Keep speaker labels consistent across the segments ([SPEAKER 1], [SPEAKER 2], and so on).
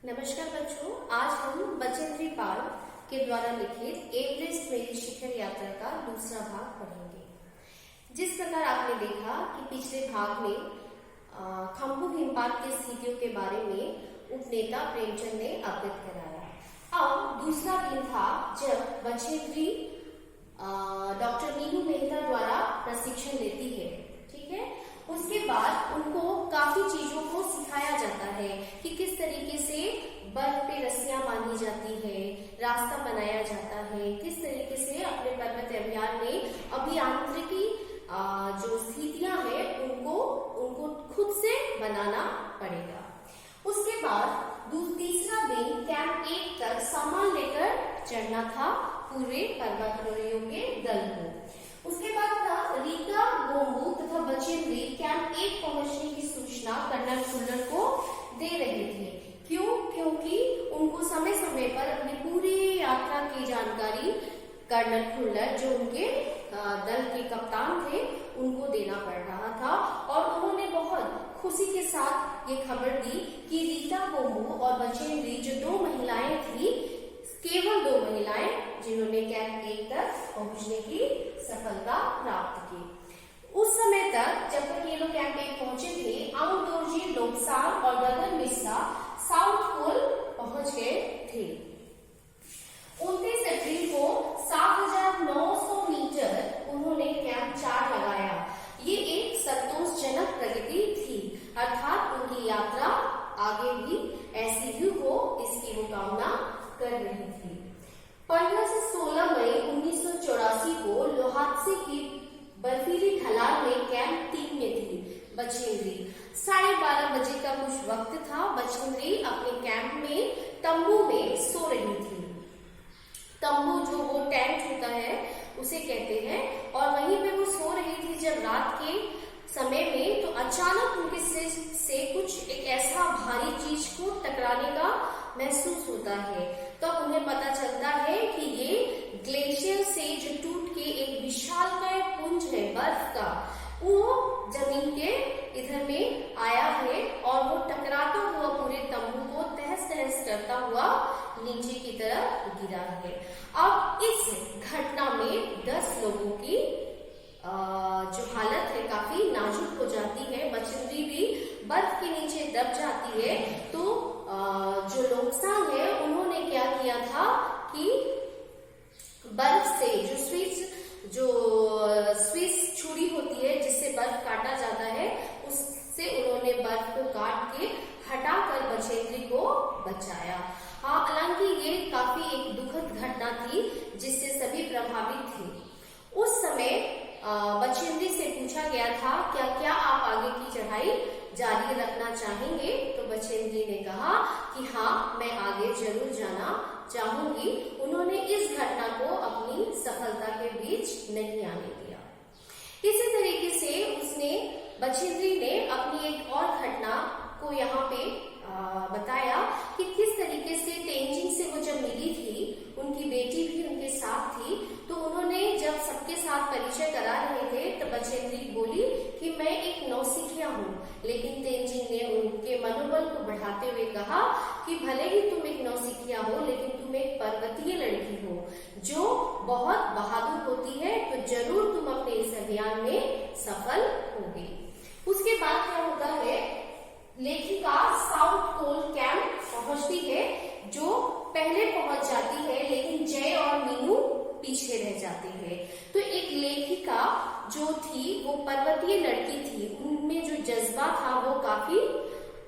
[SPEAKER 1] नमस्कार बच्चों, आज हम बचेंद्री पाल के द्वारा लिखित एवरेस्ट मेरी शिखर यात्रा का दूसरा भाग पढ़ेंगे। जिस प्रकार आपने देखा कि पिछले भाग में खम्बू हिमपात की स्थितियों के बारे में उपनेता प्रेमचंद ने अवगत कराया। अब दूसरा दिन था जब बचेंद्री डॉक्टर मीनू मेहता द्वारा प्रशिक्षण लेती है। ठीक है, उसके बाद उनको काफी चीजों को सिखाया जाता है कि किस तरीके से बर्फ पे रस्सियां बांधी जाती है, रास्ता बनाया जाता है, किस तरीके से अपने पर्वत अभियान में अभियांत्रिकी जो स्थितियां हैं उनको खुद से बनाना पड़ेगा। उसके बाद तीसरा दिन कैंप 1 तक सामान लेकर चढ़ना था पूरे पर्वतारोहियों के दल को। उसके बाद था रीता, गोम्बू तथा बचेंद्री कैंप 1 पहुंचने की सूचना कर्नल खुल्लर को दे रहे थे। क्यों? क्योंकि उनको समय समय पर अपनी पूरी यात्रा की जानकारी कर्नल खुल्लर जो उनके दल के कप्तान थे उनको देना पड़ रहा था। और उन्होंने बहुत खुशी के साथ ये खबर दी कि रीता, गोम्बू और बचेंद्री जो 2 महिलाएं थी, केवल 2 महिलाएं जिन्होंने कैंप 1 तक पहुंचने की सफलता प्राप्त की। उस समय तक जब तक ये लोग कैंप 1 पहुंचे थे, आउंग दोरजी, लोब्सांग और गगन मिश्रा साउथ पोल पहुंच गए थे। 29 अप्रैल को 7,900 मीटर उन्होंने कैंप 4 लगाया। ये एक संतोषजनक प्रगति थी, अर्थात उनकी यात्रा आगे भी ऐसी ही हो इसकी वो कामना कर रही थी। 15 से 16 मई 1984 को लोहात्से की बर्फीली ढलान में कैंप 3 में थी बचेंद्री। 12:30 बजे का कुछ वक्त था। बचेंद्री अपने कैंप में तंबू में सो रही थी। तंबू जो वो टेंट होता है उसे कहते हैं, और वहीं पे वो सो रही थी जब रात के समय में तो अचानक उनके सिर से कुछ एक ऐसा भारी चीज को टकराने का महसूस होता है। तो उन्हें पता चलता है कि ये ग्लेशियर से जो टूट के एक विशालकाय पुंज है बर्फ का, वो जमीन के इधर में आया है और वो टकराता हुआ पूरे तंबू को तहस नहस करता हुआ नीचे की तरफ गिरा है। अब इस घटना में 10 लोगों की जो हालत है काफी नाजुक हो जाती है। बचेंद्री भी बर्फ के नीचे दब जाती है। तो जो लोब्सांग है उन्होंने क्या किया था कि बर्फ से जो स्विस छुरी होती है जिससे बर्फ काटा जाता है, उससे उन्होंने बर्फ को काट के हटाकर बचेंद्री को बचाया। हालांकि ये काफी एक दुखद घटना थी जिससे सभी प्रभावित थे। उस समय बचेंद्री से पूछा गया था क्या आप आगे की चढ़ाई जारी रखना चाहेंगे? तो बचेंद्री ने कहा कि हाँ, मैं आगे जरूर जाना चाहूंगी। उन्होंने इस घटना को अपनी सफलता के बीच नहीं आने दिया। इसी तरीके से बचेंद्री ने अपनी एक और घटना को यहाँ पे बताया कि किस तरीके से तेंजिंग से वो जब मिली थी, उनकी बेटी भी उनके साथ थी। तो उन्होंने जब सबके साथ परिचय करा रहे थे तो बचेंद्री बोली कि मैं एक नौसिखिया हूँ, लेकिन तेंजिंग ने उनके मनोबल को बढ़ाते हुए कहा कि भले ही तुम एक नौसिखिया हो, लेकिन तुम एक पर्वतीय लड़की हो जो बहुत बहादुर होती है, तो जरूर तुम अपने इस अभियान में सफल होगी। उसके बाद क्या होता है, लेखिका साउथ पोल कैंप पहुंचती है, जो पहले पहुंच जाती है, लेकिन जय और मीनू पीछे रह जाते हैं। तो एक लेखिका जो थी वो पर्वतीय लड़की थी, उनमें जो जज्बा था वो काफी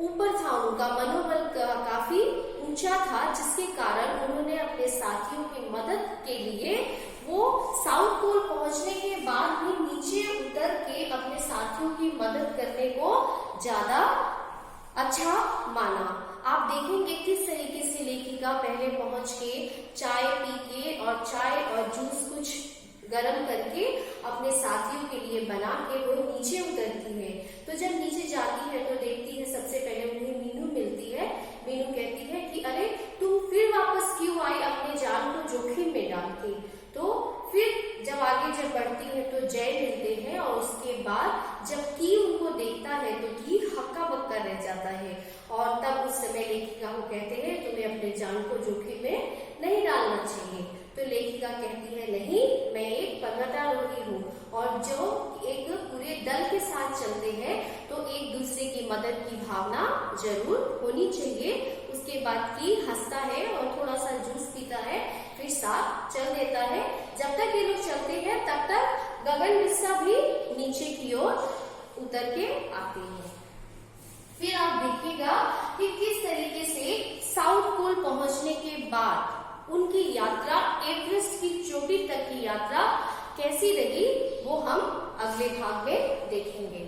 [SPEAKER 1] ऊपर था, उनका मनोबल काफी ऊंचा था, जिसके कारण उन्होंने अपने साथियों की मदद के लिए वो साउथ पोल पहुंचने के बाद भी नीचे उतर के अपने साथियों की मदद करने को ज्यादा अच्छा माना। आप देखेंगे किस तरीके से लेखिका पहले पहुंच के चाय पी के और चाय और जूस कुछ गरम करके अपने साथियों के लिए बना के वो नीचे उतरती है। तो जब नीचे जाती है तो देखती है सबसे पहले उन्हें मीनू मिलती है। मीनू कहती है कि अरे तुम फिर वापस क्यों आई अपने जान को जोखिम में डाल के? तो फिर जब आगे बढ़ती है तो जय मिलते हैं, और उसके बाद जब की उनको देखता है तो की हक्का बक्का रह जाता है। और तब उस समय लेखिका को कहते हैं तुम्हें अपने जान को जोखिम में नहीं डालना चाहिए। तो लेखिका कहती है नहीं, मैं एक पर्वतारोही हूँ और जो एक पूरे दल के साथ चलते हैं तो एक दूसरे की मदद की भावना जरूर होनी चाहिए। उसके बाद की हंसता है और थोड़ा सा जूस पीता है, फिर साथ चल देता है। जब तक ये लोग चलते हैं तब तक गगन मिश्रा भी नीचे की ओर उतर के आते हैं। फिर आप देखिएगा कि किस तरीके से साउथ पोल पहुंचने के बाद उनकी यात्रा, एवरेस्ट की चोटी तक की यात्रा कैसी रही, वो हम अगले भाग में देखेंगे।